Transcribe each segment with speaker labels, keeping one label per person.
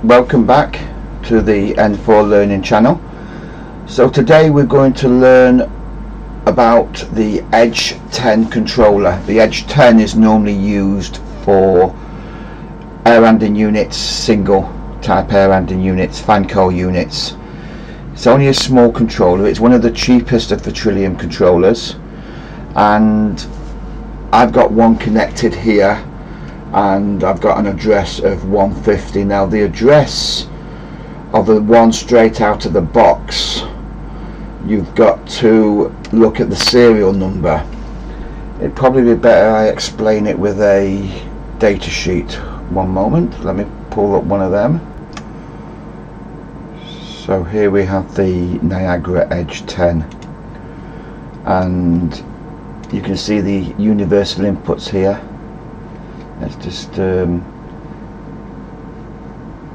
Speaker 1: welcome back to the N4 Learning channel. So today we're going to learn about the Edge 10 controller. The Edge 10 is normally used for air handling units, single type air handling units, fan coil units. It's only a small controller. It's one of the cheapest of the Trillium controllers, and I've got one connected here, and I've got an address of 150. Now the address of the one straight out of the box, you've got to look at the serial number. It'd probably be better I explain it with a data sheet. One moment, let me pull up one of them. So here we have the Niagara Edge 10, and you can see the universal inputs here. Let's just zoom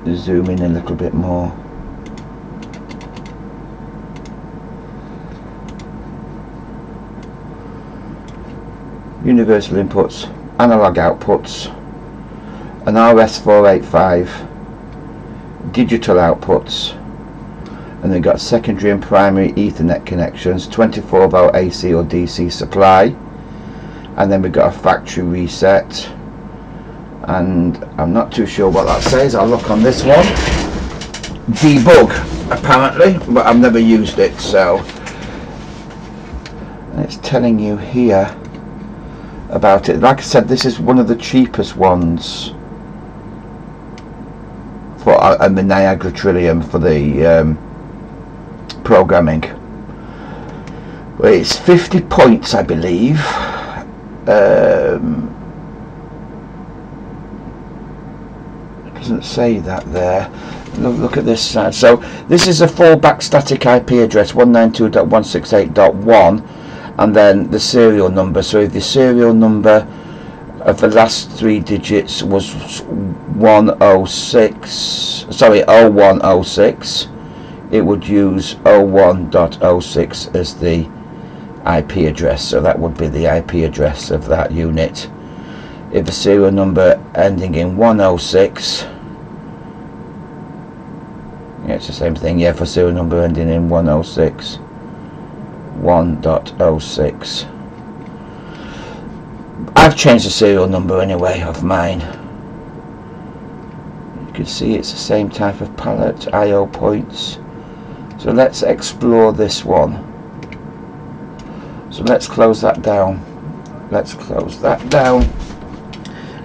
Speaker 1: in a little bit more. Universal inputs, analog outputs, an RS485, digital outputs, and they've got secondary and primary Ethernet connections, 24 volt AC or DC supply, and then we've got a factory reset. And I'm not too sure what that says. I'll look on this one. Debug apparently, but I've never used it, so. And it's telling you here about it. Like I said, this is one of the cheapest ones for the Niagara Trillium for the programming. Well, it's 50 points, I believe. Doesn't say that there. Look at this side. So this is a fallback static IP address 192.168.1, and then the serial number. So if the serial number of the last three digits was 0106, it would use 01.06 as the IP address. So that would be the IP address of that unit. If the serial number ending in 106, yeah, it's the same thing. Yeah, for serial number ending in 106, 1.06. I've changed the serial number anyway of mine. You can see it's the same type of palette, IO points. So let's explore this one. So let's close that down. Let's close that down.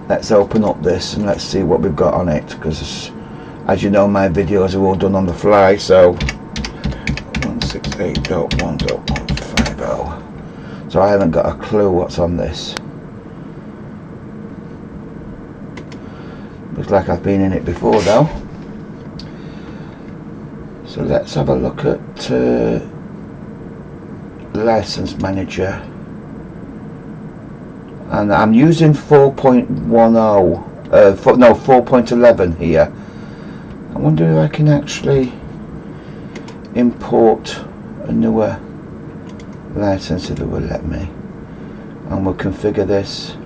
Speaker 1: Let's open up this and let's see what we've got on it, because as you know, my videos are all done on the fly. So 168.1.150. So I haven't got a clue what's on this. Looks like I've been in it before though. So let's have a look at License Manager. And I'm using 4.11 here. I wonder if I can actually import a newer license, if it will let me. And we'll configure this.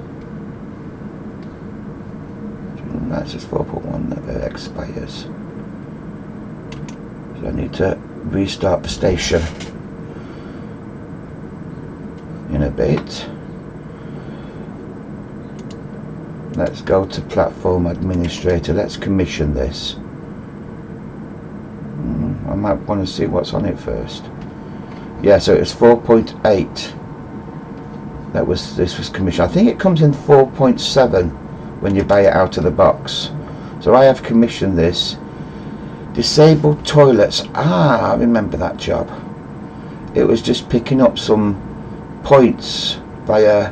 Speaker 1: License 4.1 never expires. So I need to restart the station in a bit. Let's go to Platform Administrator. Let's commission this. I might want to see what's on it first. Yeah, so it's 4.8. This was commissioned. I think it comes in 4.7 when you buy it out of the box. So I have commissioned this. Disabled toilets. I remember that job. It was just picking up some points via,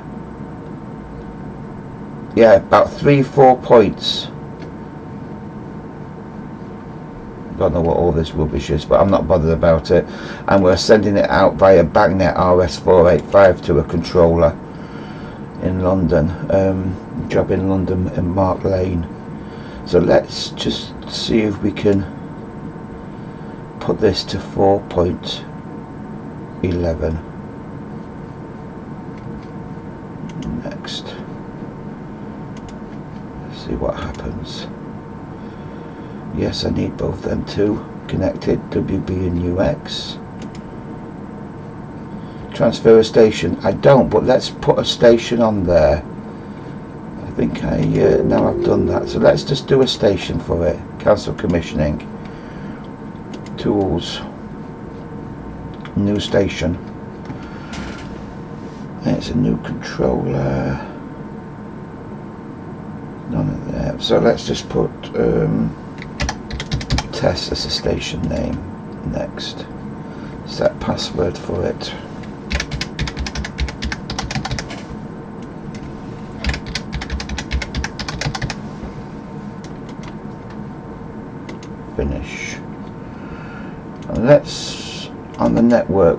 Speaker 1: yeah, about 3-4 points. Don't know what all this rubbish is, but I'm not bothered about it. And we're sending it out via BACnet RS485 to a controller in London. Job in London in Mark Lane. So let's just see if we can put this to 4.11. Next. Let's see what happens. Yes, I need both them two connected, WB and UX. Transfer a station, I don't, but let's put a station on there. I think now I've done that, so let's just do a station for it. Cancel commissioning. Tools, new station. It's a new controller. None of that. So let's just put test as a station name. Next. Set password for it. Finish. And let's, on the network,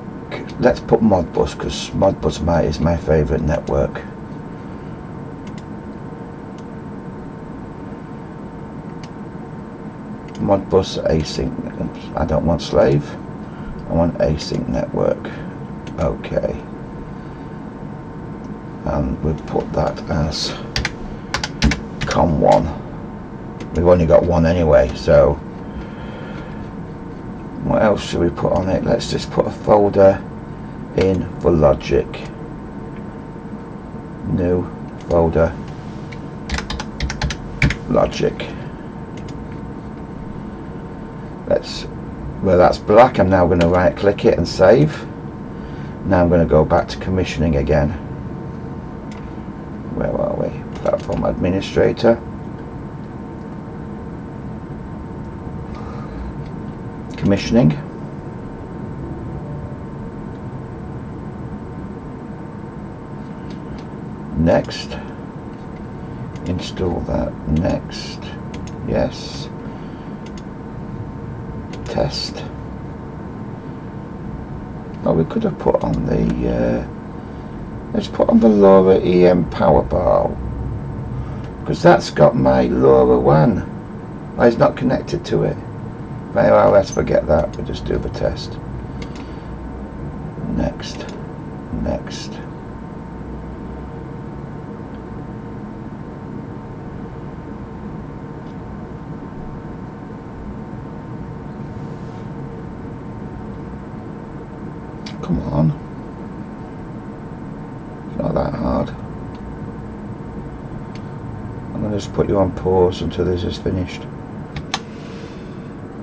Speaker 1: let's put Modbus, because Modbus is my favourite network. Modbus async. I don't want slave, I want async network. Okay, and we'll put that as COM1. We've only got one anyway, so what else should we put on it? Let's just put a folder in for logic. New folder, logic. Well, that's black. I'm now going to right click it and save. Now I'm going to go back to commissioning again. Where are we? Platform administrator. Commissioning. Next. Install that. Next. Yes. Test. Oh, we could have put on the let's put on the LoRa EM power bar, because that's got my LoRa WAN. Oh, it's not connected to it. Very well, let's forget that. We'll just do the test. Next. Next. Come on. It's not that hard. I'm going to just put you on pause until this is finished.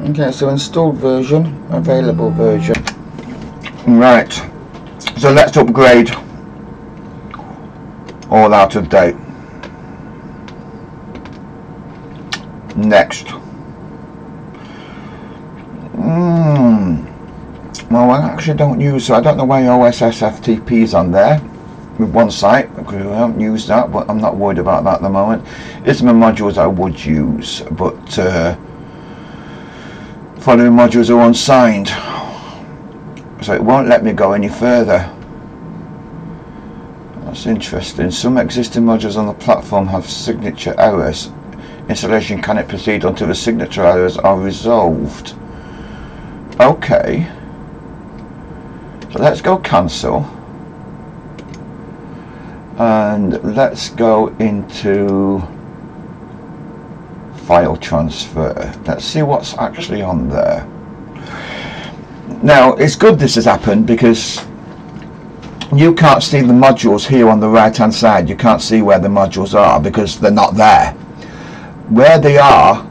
Speaker 1: Okay, so installed version, available version. Right, so let's upgrade all out of date. Next. Well, I actually don't use, so I don't know why OSSFTP is on there with one site, because I don't use that, but I'm not worried about that at the moment. It's my modules I would use, but following modules are unsigned, so it won't let me go any further. That's interesting. Some existing modules on the platform have signature errors. Installation cannot proceed until the signature errors are resolved. Okay. So let's go cancel, and let's go into file transfer. Let's see what's actually on there. Now, it's good this has happened, because you can't see the modules here on the right hand side. You can't see where the modules are because they're not there. Where they are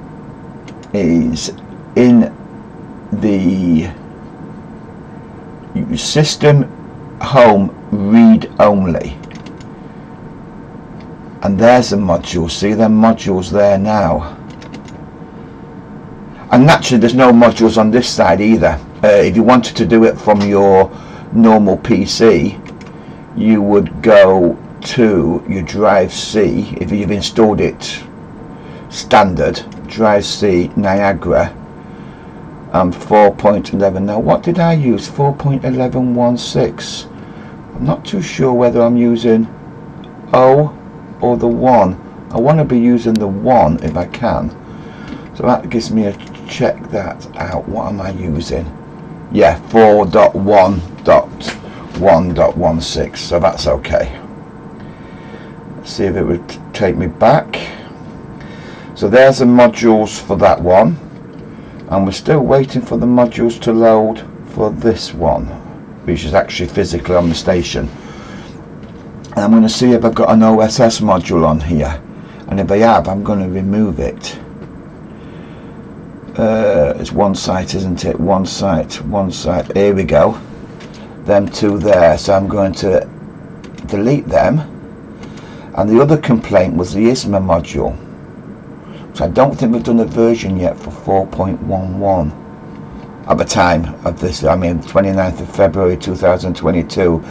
Speaker 1: is in the system home read only, and there's the modules. See them modules there now, and naturally there's no modules on this side either. If you wanted to do it from your normal PC, you would go to your drive C. If you've installed it standard, drive C Niagara, 4.11. Now what did I use? 4.11.16. I'm not too sure whether I'm using O or the 1. I want to be using the 1 if I can, so that gives me a check that out. What am I using? Yeah, 4.1.1.16, so that's okay. Let's see if it would take me back. So there's the modules for that one. and we're still waiting for the modules to load for this one, which is actually physically on the station. And I'm going to see if I've got an OSS module on here, and if I have, I'm going to remove it. It's one site, isn't it? One site. Here we go. Them two there. So I'm going to delete them. And the other complaint was the ISMA module. So I don't think we've done a version yet for 4.11 at the time of this. I mean, 29th of February 2022.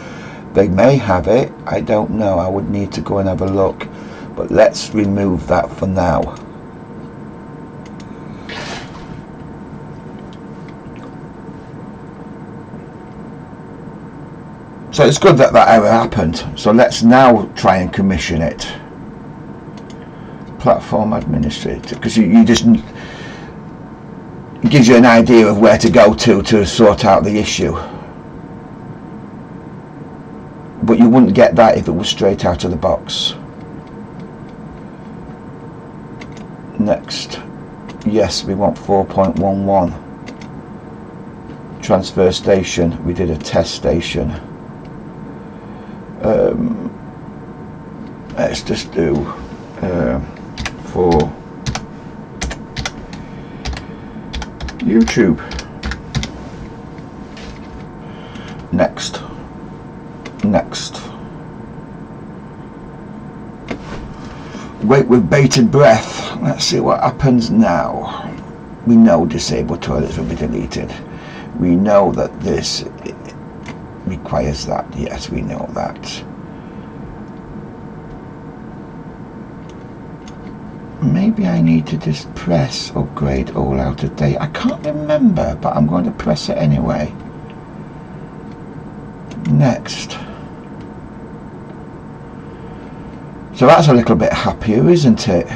Speaker 1: They may have it. I don't know. I would need to go and have a look. But let's remove that for now. So it's good that that error happened. So let's now try and commission it. Platform administrator, because you just, it gives you an idea of where to go to sort out the issue. But you wouldn't get that if it was straight out of the box. Next. Yes, we want 4.11. Transfer station. We did a test station. Let's just do for YouTube. Next. Wait with bated breath. Let's see what happens now. We know disabled toilets will be deleted. We know that this requires that. Yes, we know that. Maybe I need to just press upgrade all out of date. I can't remember, but I'm going to press it anyway. Next. So that's a little bit happier, isn't it?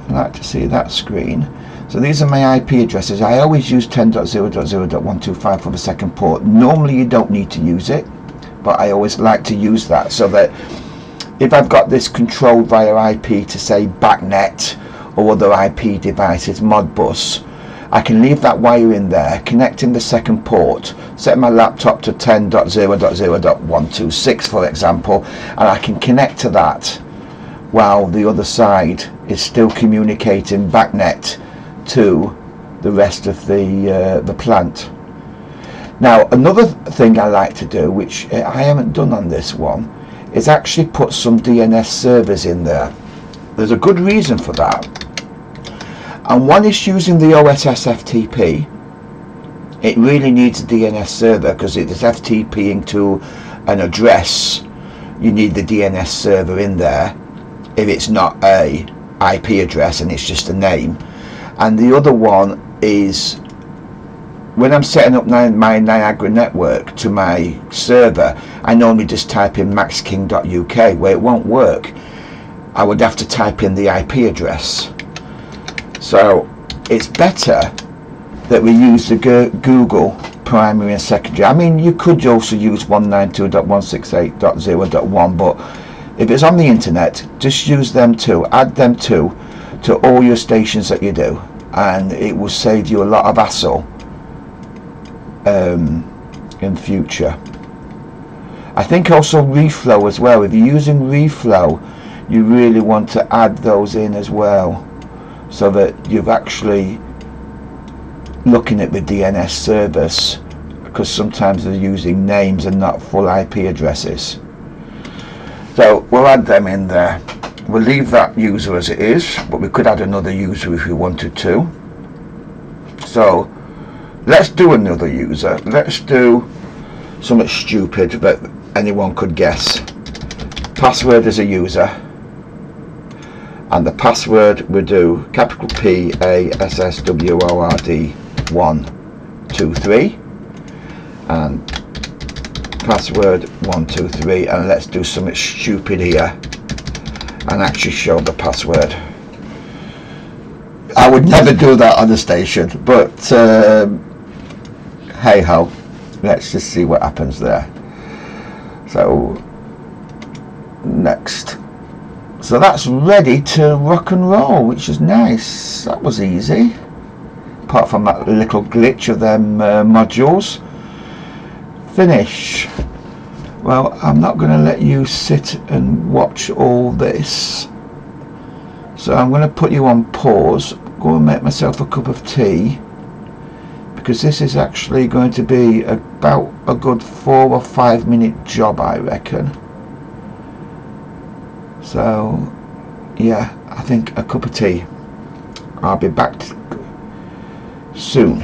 Speaker 1: I like to see that screen. So these are my IP addresses. I always use 10.0.0.125 for the second port. Normally you don't need to use it, but I always like to use that so that if I've got this controlled via IP to say BACnet or other IP devices, Modbus, I can leave that wire in there, connect in the second port, set my laptop to 10.0.0.126 for example, and I can connect to that while the other side is still communicating BACnet to the rest of the plant. Now another thing I like to do, which I haven't done on this one, is actually put some DNS servers in there. There's a good reason for that, and one is using the OSS FTP. It really needs a DNS server because it is FTPing to an address. You need the DNS server in there if it's not a IP address and it's just a name. And the other one is when I'm setting up my Niagara network to my server, I normally just type in maxking.uk where it won't work. I would have to type in the IP address. So it's better that we use the Google primary and secondary. I mean, you could also use 192.168.0.1, but if it's on the internet, just use them two, add them two to all your stations that you do, and it will save you a lot of hassle in future. I think also reflow as well. If you're using reflow, you really want to add those in as well, so that you've actually looking at the DNS service, because sometimes they're using names and not full IP addresses. So we'll add them in there. We'll leave that user as it is, but we could add another user if we wanted to. So let's do another user. Let's do something stupid that anyone could guess. Password as a user, and the password we do capital PASSWORD 123 and password 123, and let's do something stupid here and actually show the password. I would never do that on the station, but hey ho, let's just see what happens there. So next, So that's ready to rock and roll, which is nice. That was easy, apart from that little glitch of them modules. Finish. Well, I'm not going to let you sit and watch all this, so I'm going to put you on pause, go and make myself a cup of tea, because this is actually going to be about a good 4 or 5 minute job, I reckon. So yeah, I think a cup of tea. I'll be back soon.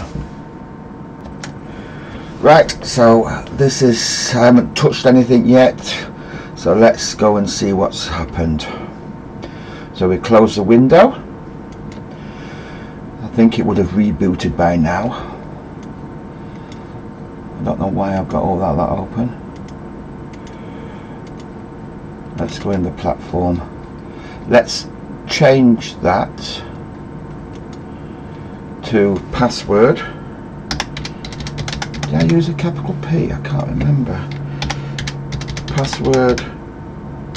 Speaker 1: Right, so this is, I haven't touched anything yet, so let's go and see what's happened. So we close the window. I think it would have rebooted by now. I don't know why I've got all that open. Let's go in the platform. Let's change that to password. Did I use a capital P? I can't remember. Password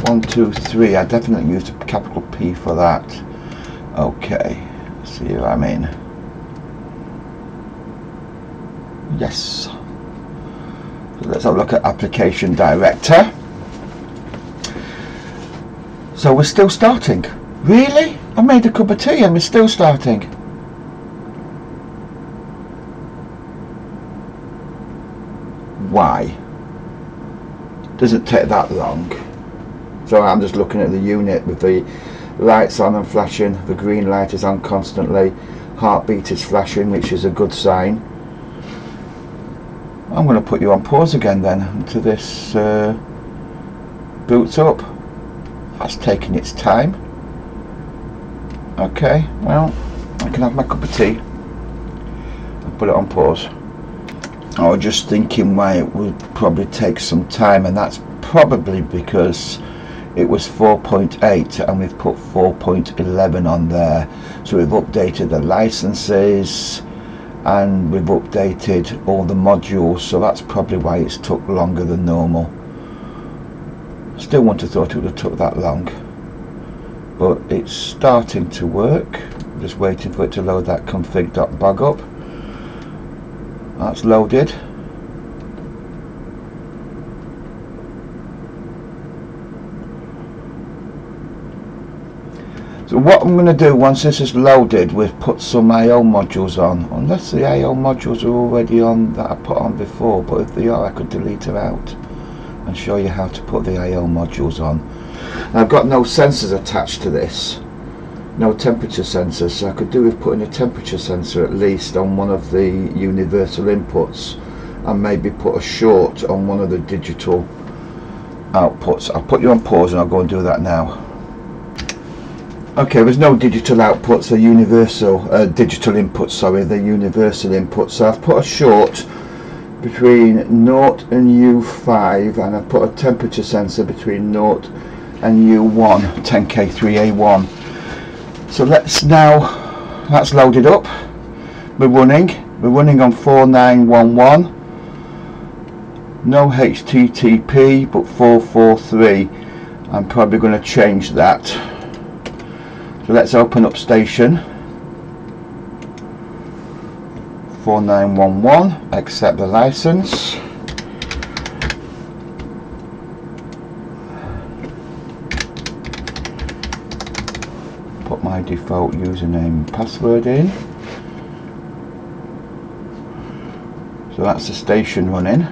Speaker 1: 123. I definitely used a capital P for that. Okay, see what I mean. Yes. So let's have a look at Application Director. So we're still starting. Really? I made a cup of tea and we're still starting. Why? Doesn't take that long. So I'm just looking at the unit with the lights on and flashing. The green light is on constantly. Heartbeat is flashing, which is a good sign. I'm going to put you on pause again then until this boots up. That's taking its time. Okay, well, I can have my cup of tea. I'll put it on pause. I was just thinking why it would probably take some time, and that's probably because it was 4.8 and we've put 4.11 on there. So we've updated the licenses and we've updated all the modules, so that's probably why it's took longer than normal. Still wouldn't have thought it would have took that long, but it's starting to work. I'm just waiting for it to load that config.bog up. That's loaded. So what I'm going to do once this is loaded, we've put some I/O modules on, unless the I/O modules are already on that I put on before, but if they are I could delete them out and show you how to put the I/O modules on. And I've got no sensors attached to this, no temperature sensors, so I could do with putting a temperature sensor at least on one of the universal inputs and maybe put a short on one of the digital outputs. I'll put you on pause and I'll go and do that now. Okay, there's no digital outputs or universal digital inputs, sorry, the universal inputs. So I've put a short between 0 and U5 and I've put a temperature sensor between 0 and U1, 10K3A1. So let's now, that's loaded up, we're running on 4911, no HTTP but 443. I'm probably going to change that. So let's open up station 4911, accept the license. Put my default username and password in. So that's the station running.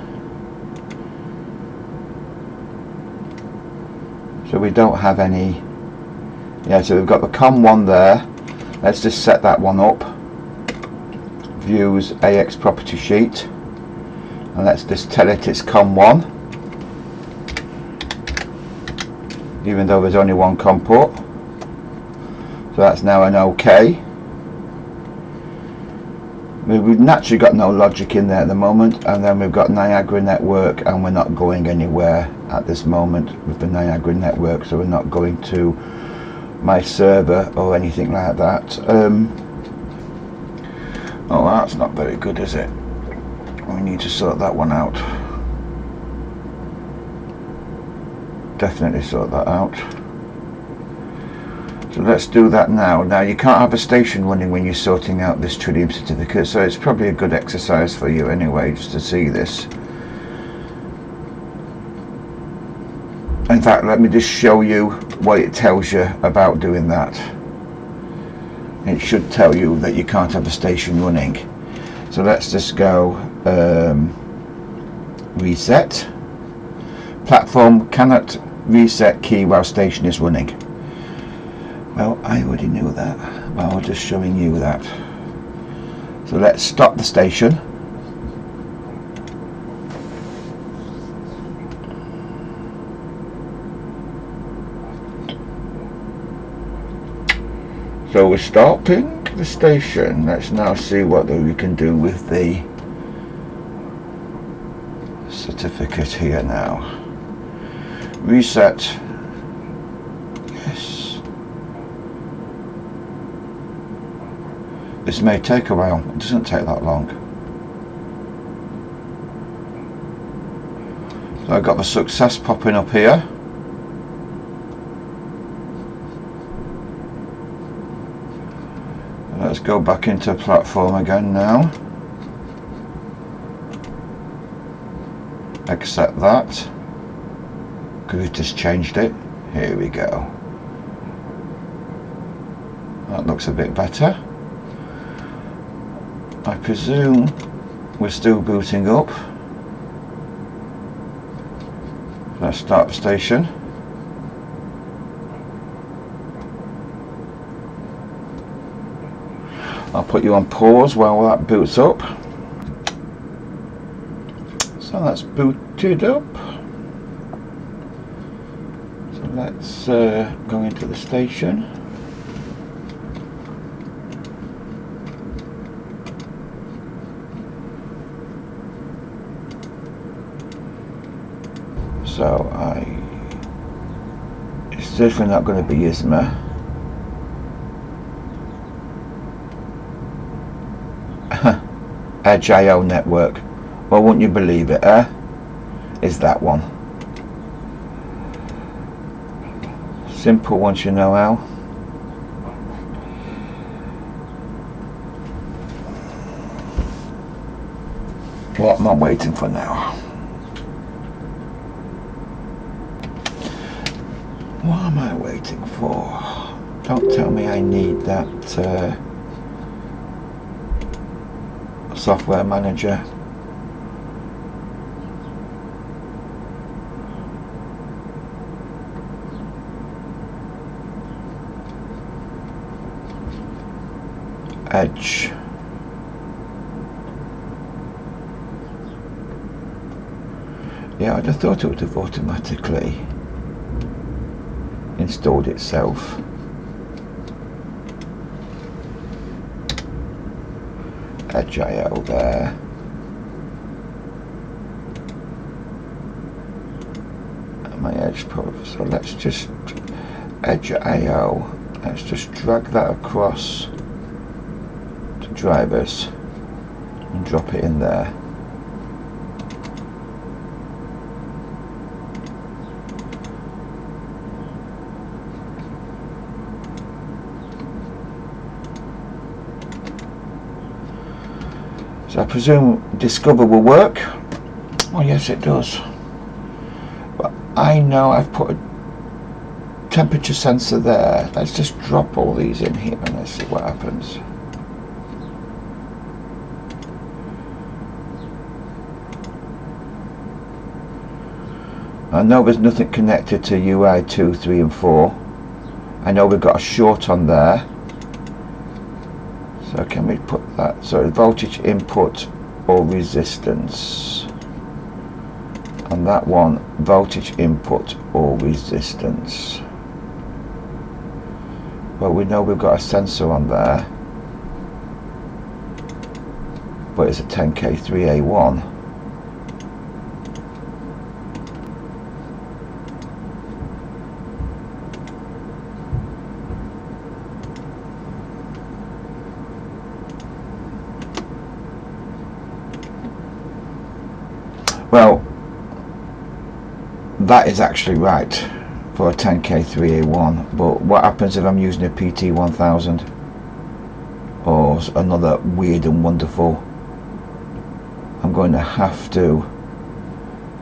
Speaker 1: So we don't have any. Yeah, so we've got the COM1 there. Let's just set that one up. Views AX property sheet. And let's just tell it it's COM1. Even though there's only one COM port. So that's now an OK. We've naturally got no logic in there at the moment, and then we've got Niagara network, and we're not going anywhere at this moment with the Niagara network, so we're not going to my server or anything like that. Oh, that's not very good, is it? We need to sort that one out. Definitely sort that out. So let's do that now. Now you can't have a station running when you're sorting out this Tritium certificate, so it's probably a good exercise for you anyway, just to see this. In fact, let me just show you what it tells you about doing that. It should tell you that you can't have a station running. So let's just go reset. Platform cannot reset key while station is running. Well, I already knew that, but I was just showing you that. So let's stop the station. So we're stopping the station. Let's now see what we can do with the certificate here now. Reset. Yes. This may take a while. It doesn't take that long. So I've got the success popping up here. Let's go back into platform again now. Accept that, because we just changed it. Here we go. That looks a bit better. I presume we're still booting up. Let's start the station. I'll put you on pause while that boots up. So that's booted up. So let's go into the station. So it's definitely not going to be ISMA. Edge IO network. Well, wouldn't you believe it, is that one. Simple once you know how. What am I waiting for now? What am I waiting for? Don't tell me I need that software manager. Edge. Yeah, I'd have thought it would have automatically installed itself. Edge IO there. And my Edge Pro. So let's just Edge IO. Let's just drag that across to drivers and drop it in there. So I presume Discover will work. Oh yes, it does. But I know I've put a temperature sensor there. Let's just drop all these in here and let's see what happens. I know there's nothing connected to UI 2, 3 and 4. I know we've got a short on there. So can we put that, so voltage input or resistance, and that one voltage input or resistance. Well, we know we've got a sensor on there, but it's a 10K3A1. Well, that is actually right. for a 10K3A1, but what happens if I'm using a PT1000 or another weird and wonderful? I'm going to have to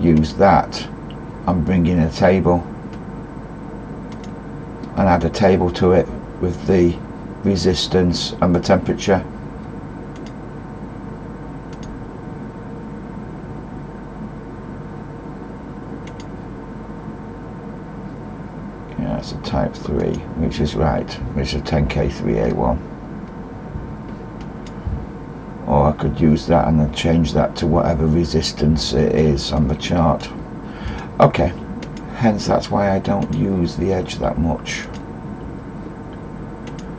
Speaker 1: use that and bring in a table and add a table to it with the resistance and the temperature. Yeah, it's a type 3, which is right, which is a 10K3A1. Or I could use that and then change that to whatever resistance it is on the chart. Okay, hence that's why I don't use the edge that much.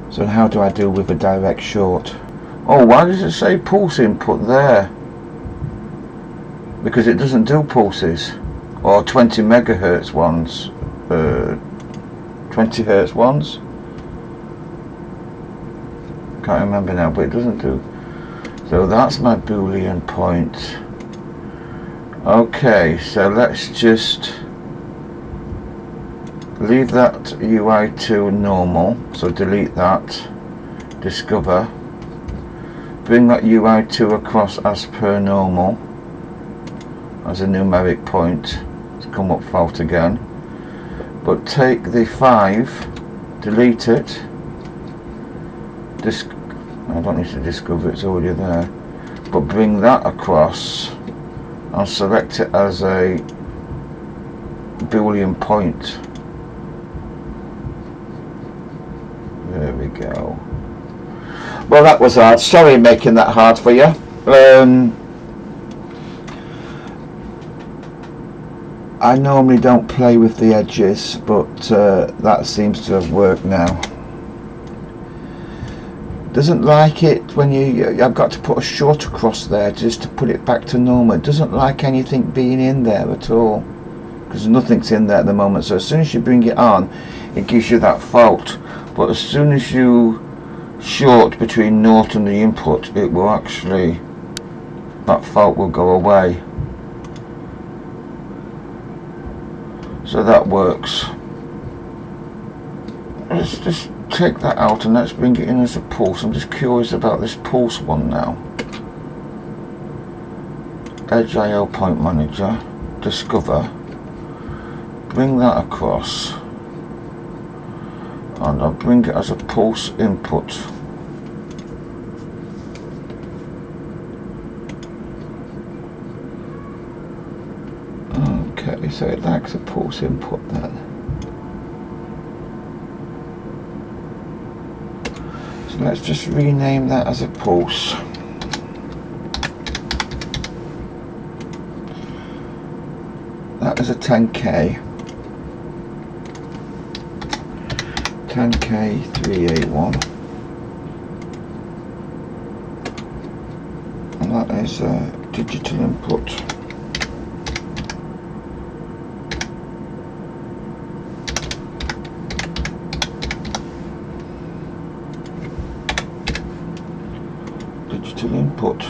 Speaker 1: So how do I deal with a direct short? Oh, why does it say pulse input there? Because it doesn't do pulses, or 20 megahertz ones, 20 hertz ones. Can't remember now, but it doesn't do. So that's my Boolean point. Okay, so let's just leave that UI2 normal, so delete that, discover, bring that UI2 across as per normal as a numeric point to come up fault again, but take the 5, delete it, I don't need to discover, it's already there, but bring that across and select it as a Boolean point. There we go. Well, that was hard. Sorry making that hard for you. I normally don't play with the edges, but that seems to have worked now. Doesn't like it when I've got to put a short across there just to put it back to normal. It doesn't like anything being in there at all, because nothing's in there at the moment. So as soon as you bring it on, it gives you that fault. But as soon as you short between naught and the input, it will actually, that fault will go away. So that works. Let's just take that out and let's bring it in as a pulse. I'm just curious about this pulse one now. Edge IO point manager, discover, bring that across, and I'll bring it as a pulse input. Okay, so it likes a pulse input then. So let's just rename that as a pulse. That is a 10K. 10K3A1. And that is a digital input. Digital input.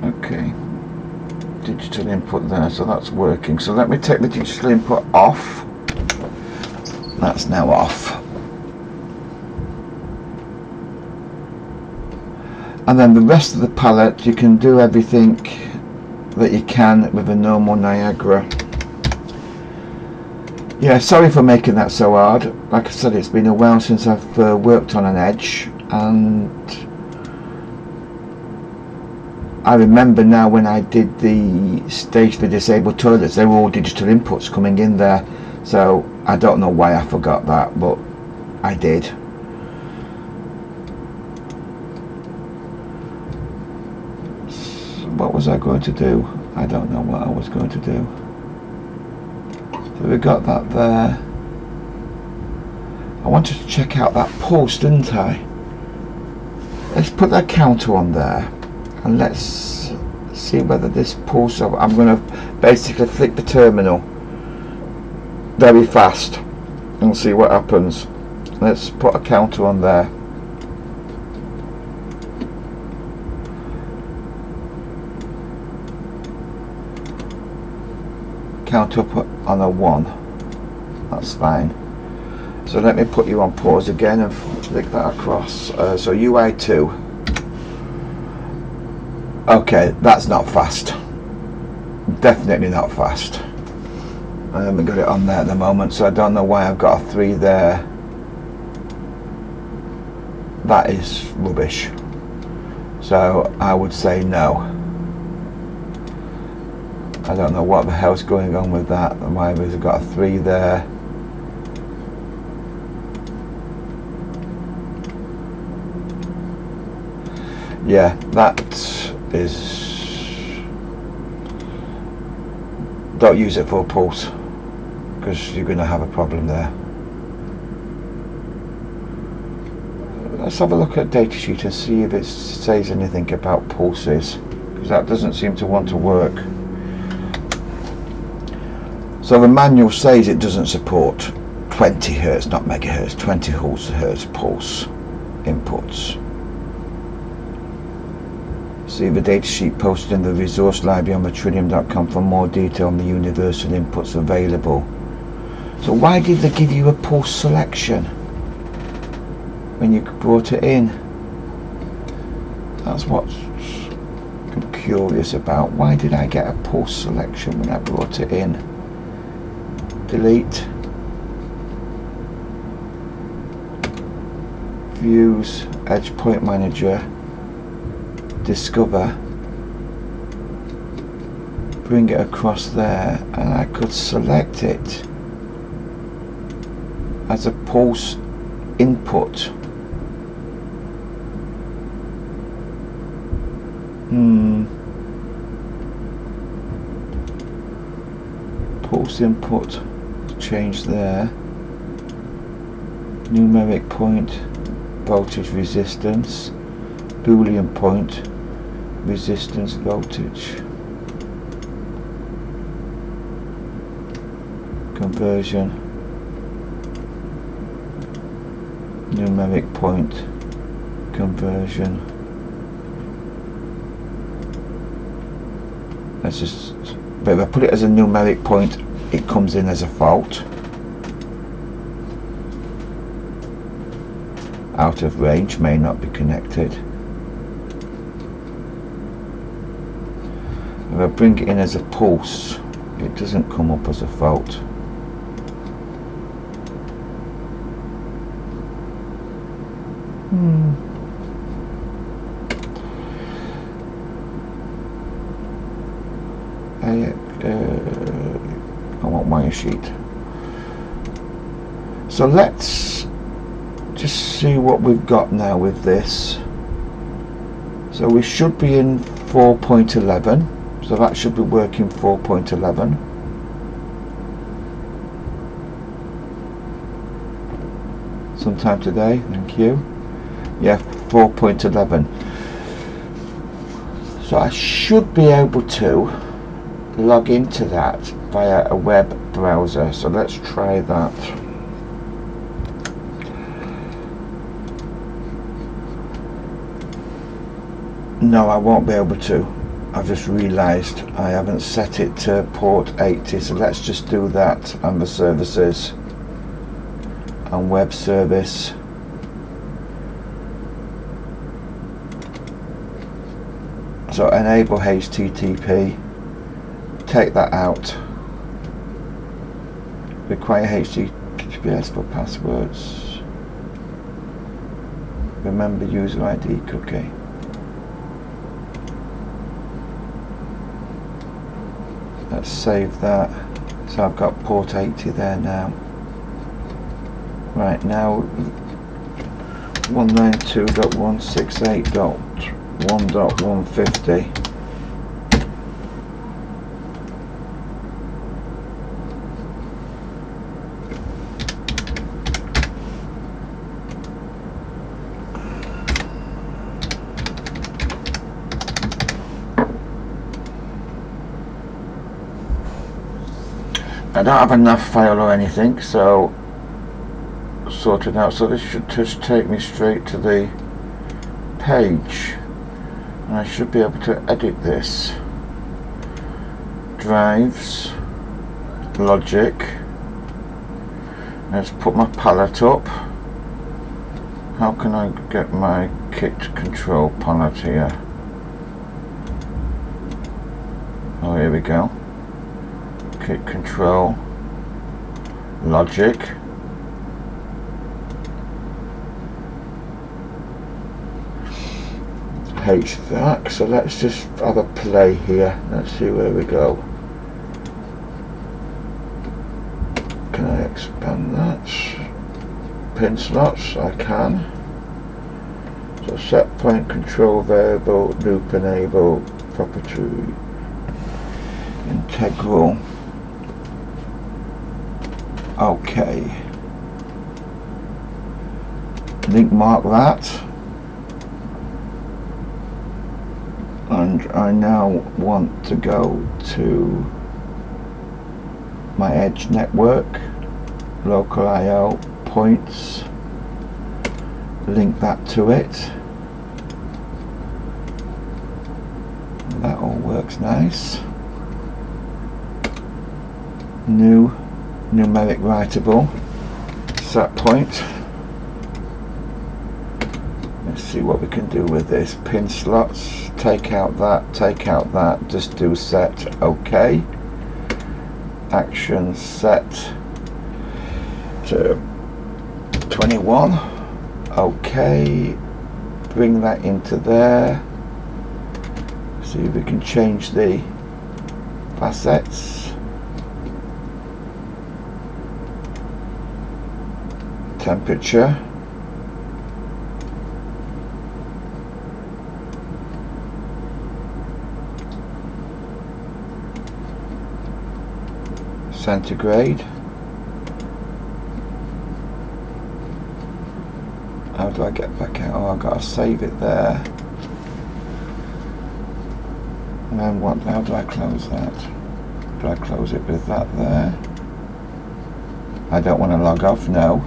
Speaker 1: Okay, digital input there, so that's working. So let me take the digital input off. That's now off. And then the rest of the palette, you can do everything that you can with a normal Niagara. Yeah, sorry for making that so hard. Like I said, it's been a while since I've worked on an edge, and I remember now when I did the stage for disabled toilets, they were all digital inputs coming in there. So I don't know why I forgot that, but I did. So what was I going to do? I don't know what I was going to do. So we got that there. I wanted to check out that pulse, didn't I? Let's put that counter on there and let's see whether this pulse, I'm going to basically flick the terminal very fast and see what happens. Let's put a counter on there. count up on a 1. That's fine. So let me put you on pause again and flick that across. So UI2. Okay, that's not fast. Definitely not fast. I haven't got it on there at the moment, so I don't know why I've got a 3 there. That is rubbish. So I would say no. I don't know what the hell's going on with that. Why has it got a 3 there? Yeah, that is... Don't use it for a pulse, because you're going to have a problem there. Let's have a look at datasheet and see if it says anything about pulses, because that doesn't seem to want to work. So the manual says it doesn't support 20 Hz, not megahertz, 20 Hz pulse inputs. See the datasheet posted in the resource library on Metrinium.com for more detail on the universal inputs available. So why did they give you a pulse selection when you brought it in? That's what I'm curious about. Why did I get a pulse selection when I brought it in? Delete. Views, Edge Point Manager, Discover, bring it across there, and I could select it as a pulse input. Pulse input, change there. Numeric point, voltage resistance, Boolean point, resistance voltage, conversion, numeric point, conversion. Let's just, but if I put it as a numeric point, it comes in as a fault. Out of range, may not be connected. If I bring it in as a pulse, it doesn't come up as a fault. I want wire sheet. So let's just see what we've got now with this. So we should be in 4.11. So that should be working 4.11. Sometime today, thank you. Yeah, 4.11. So I should be able to log into that via a web browser. So let's try that. No, I won't be able to. I've just realised I haven't set it to port 80, so let's just do that on the services and web service. So enable HTTP, take that out, require HTTPS for passwords, remember user ID cookie. Let's save that. So I've got port 80 there now. Right, now 192.168.1.150. I don't have a nav file or anything, so sorted out. So this should just take me straight to the page, and I should be able to edit this. Drives, logic. Let's put my palette up. How can I get my kit control palette here? Oh, here we go. Kit control, logic. HVAC. So let's just have a play here. Let's see where we go. Can I expand that? Pin slots, I can. So set point control variable, loop enable, proprietary, integral. Okay. Link mark that. And I now want to go to my edge network, local IO points, link that to it. That all works nice. New numeric writable set point. Let's see what we can do with this. Pin slots, take out that, just do set OK. Action set to 21. OK. Bring that into there. See if we can change the facets. Temperature. Centigrade. How do I get back out? Oh, I've got to save it there. And then what? How do I close that? Do I close it with that there? I don't want to log off now.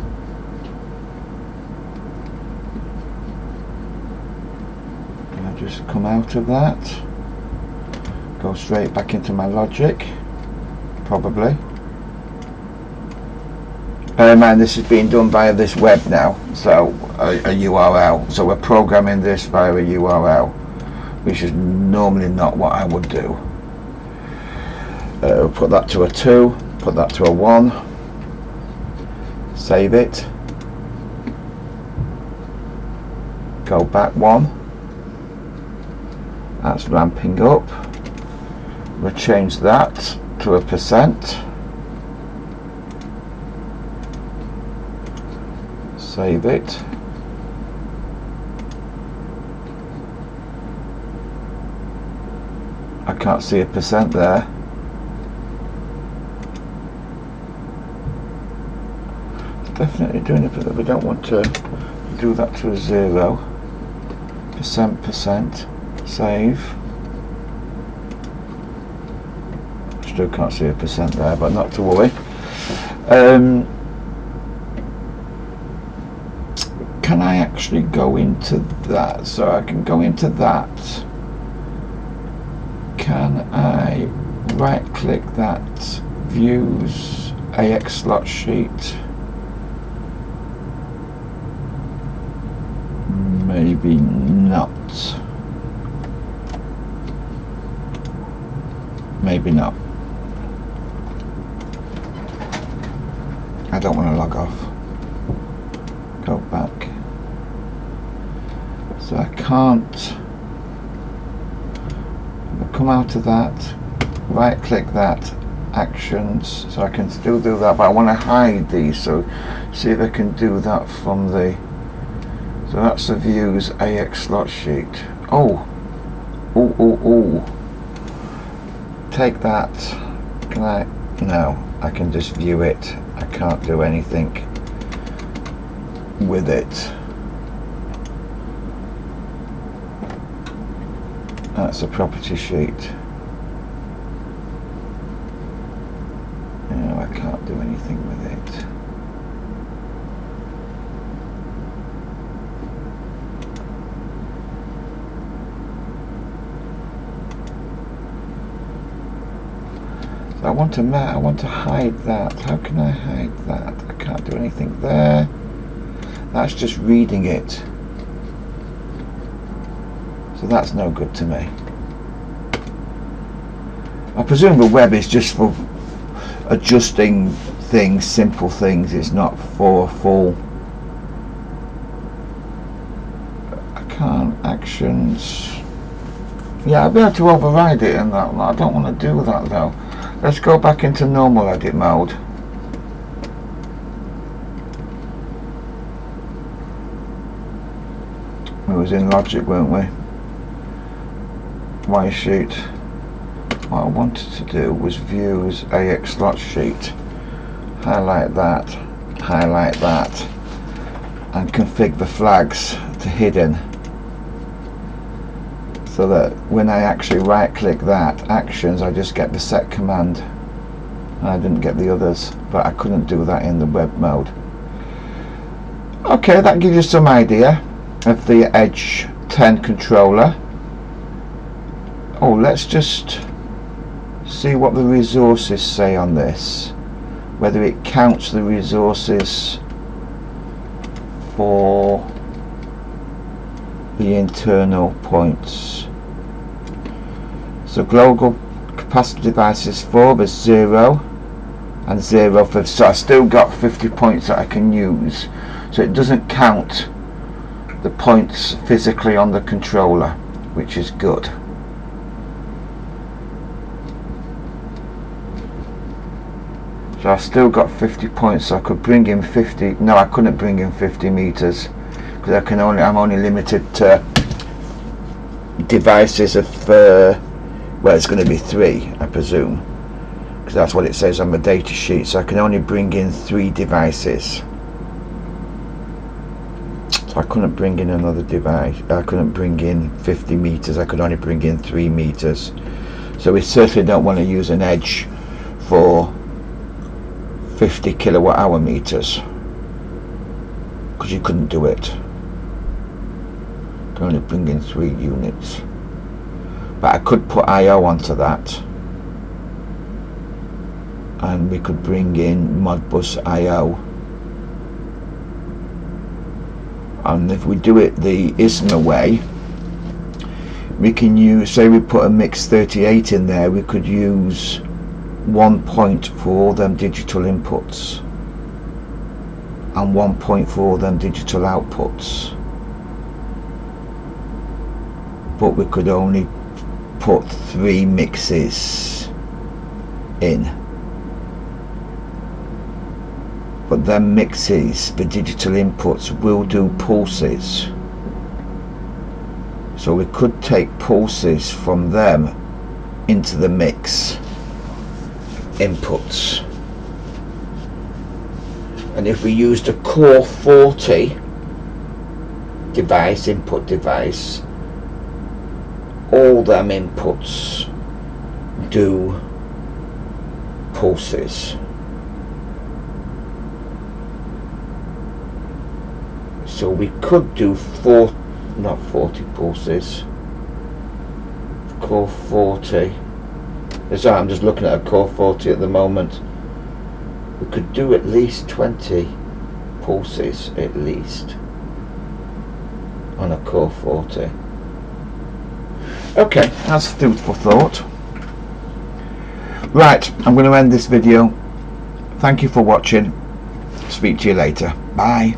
Speaker 1: Can I just come out of that? Go straight back into my logic? Probably. And this is being done via this web now, so a URL. So we're programming this via a URL, which is normally not what I would do. Put that to a 2, put that to a 1, save it, go back 1, that's ramping up. We'll change that to a %. Save it. I can't see a % there. Definitely doing it, but we don't want to do that to a 0. %, save. Still can't see a % there, but not to worry. Can I actually go into that? So I can go into that. Can I right click that, views, AX slot sheet? Maybe not. Maybe not. I don't want to log off. Go back. So I can't come out of that, right click that, actions, so I can still do that, but I want to hide these, so see if I can do that from the, so that's the views AX slot sheet. Oh, take that. Can I? No, I can just view it. I can't do anything with it. That's a property sheet. No, I can't do anything with it. So I want to hide that. How can I hide that? I can't do anything there. That's just reading it. So that's no good to me. I presume the web is just for adjusting things, simple things. It's not for full. I can't actions. Yeah, I'll be able to override it and that. I don't want to do that though. Let's go back into normal edit mode. We was in Logic, weren't we? My sheet. What I wanted to do was views AX slot sheet. Highlight that, and configure the flags to hidden, so that when I actually right click that actions, I just get the set command. I didn't get the others, but I couldn't do that in the web mode. Okay, that gives you some idea of the Edge 10 controller. Oh, let's just see what the resources say on this, whether it counts the resources for the internal points. So global capacity devices 4, there's 0 and 0 for, so I still got 50 points that I can use. So it doesn't count the points physically on the controller, which is good. So I've still got 50 points, so I could bring in 50. No, I couldn't bring in 50 meters because I'm only limited to devices of well, it's going to be 3, I presume, because that's what it says on the data sheet. So I can only bring in 3 devices. So I couldn't bring in another device. I couldn't bring in 50 meters. I could only bring in 3 meters. So we certainly don't want to use an Edge for 50 kilowatt hour meters, because you couldn't do it. You can only bring in 3 units. But I could put I/O onto that, and we could bring in Modbus I/O. And if we do it the ISMA way, we can use, say we put a mix 38 in there, we could use 1 point for all them digital inputs and 1 point for all them digital outputs, but we could only put 3 mixes in. But them mixes, the digital inputs, will do pulses, so we could take pulses from them into the mix inputs. And if we used a Core 40 device, input device, all them inputs do pulses. So we could do not 40 pulses, Core 40. So I'm just looking at a Core 40 at the moment. We could do at least 20 pulses, at least, on a Core 40. Okay, that's food for thought. Right, I'm going to end this video. Thank you for watching. Speak to you later. Bye.